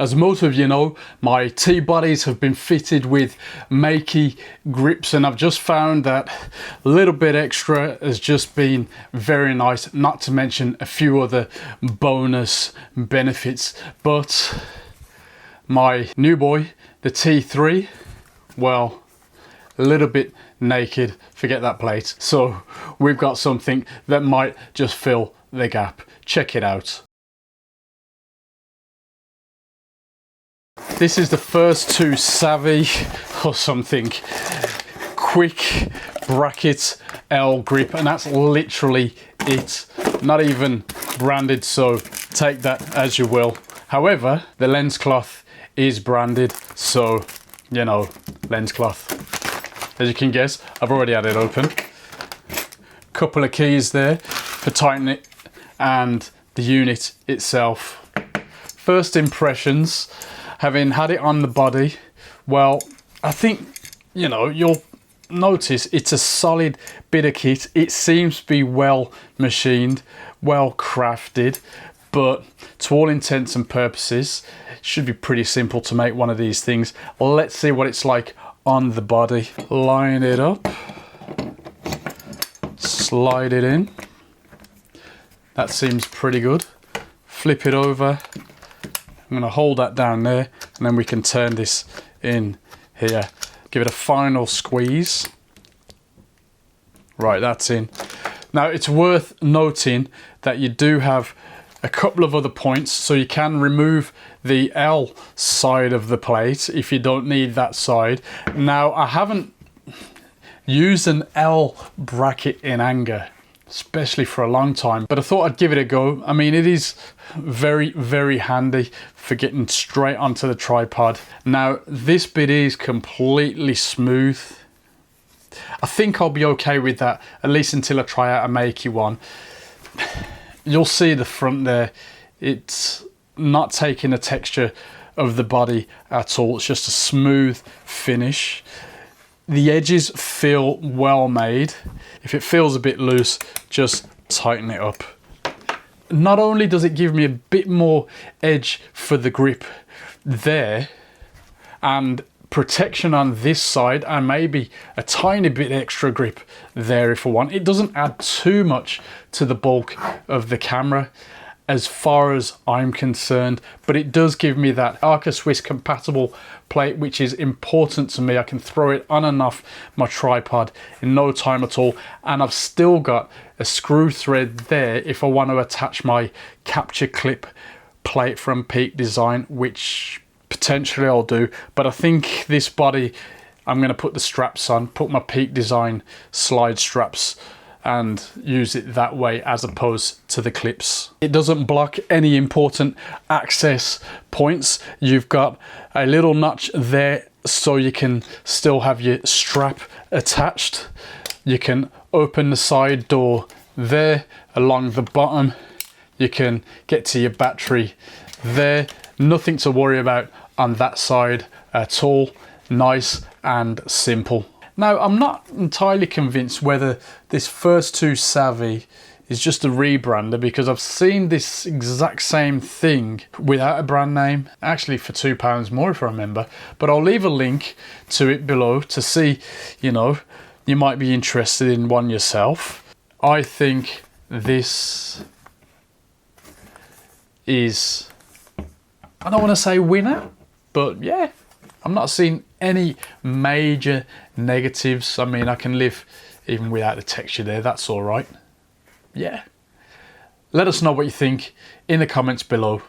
As most of you know, my T-Bodies have been fitted with Makey grips, and I've just found that a little bit extra has just been very nice, not to mention a few other bonus benefits. But my new boy, the T3, well, a little bit naked, forget that plate. So we've got something that might just fill the gap. Check it out. This is the first to Savvy or something quick bracket L grip, and that's literally it. Not even branded, so take that as you will. However, the lens cloth is branded, so you know, lens cloth. As you can guess, I've already had it open. Couple of keys there for tightening it and the unit itself. First impressions, having had it on the body, well, I think, you know, you'll notice it's a solid bit of kit. It seems to be well machined, well crafted, but to all intents and purposes, it should be pretty simple to make one of these things. Let's see what it's like on the body. Line it up, slide it in. That seems pretty good. Flip it over. I'm going to hold that down there, and then we can turn this in here. Give it a final squeeze. Right, that's in. Now, it's worth noting that you do have a couple of other points, so you can remove the L side of the plate if you don't need that side. Now, I haven't used an L bracket in anger, especially for a long time, but I thought I'd give it a go. I mean, it is very, very handy for getting straight onto the tripod. Now, this bit is completely smooth. I think I'll be okay with that, at least until I try out a Makey one. You'll see the front there, it's not taking the texture of the body at all. It's just a smooth finish. The edges feel well made. If it feels a bit loose, just tighten it up. Not only does it give me a bit more edge for the grip there, and protection on this side, and maybe a tiny bit extra grip there if I want. It doesn't add too much to the bulk of the camera as far as I'm concerned, but it does give me that Arca Swiss compatible plate, which is important to me. I can throw it on and off my tripod in no time at all, and I've still got a screw thread there if I want to attach my capture clip plate from Peak Design, which potentially I'll do. But I think this body, I'm going to put the straps on, put my Peak Design slide straps and use it that way as opposed to the clips. It doesn't block any important access points. You've got a little notch there so you can still have your strap attached. You can open the side door there. Along the bottom you can get to your battery there. Nothing to worry about on that side at all. Nice and simple. Now, I'm not entirely convinced whether this first to Savvy is just a rebrander, because I've seen this exact same thing without a brand name, actually for £2 more if I remember, but I'll leave a link to it below to see, you know, you might be interested in one yourself. I think this is, I don't want to say winner, but yeah, I'm not seeing any major negatives. I mean, I can live even without the texture there, that's all right. Yeah. Let us know what you think in the comments below.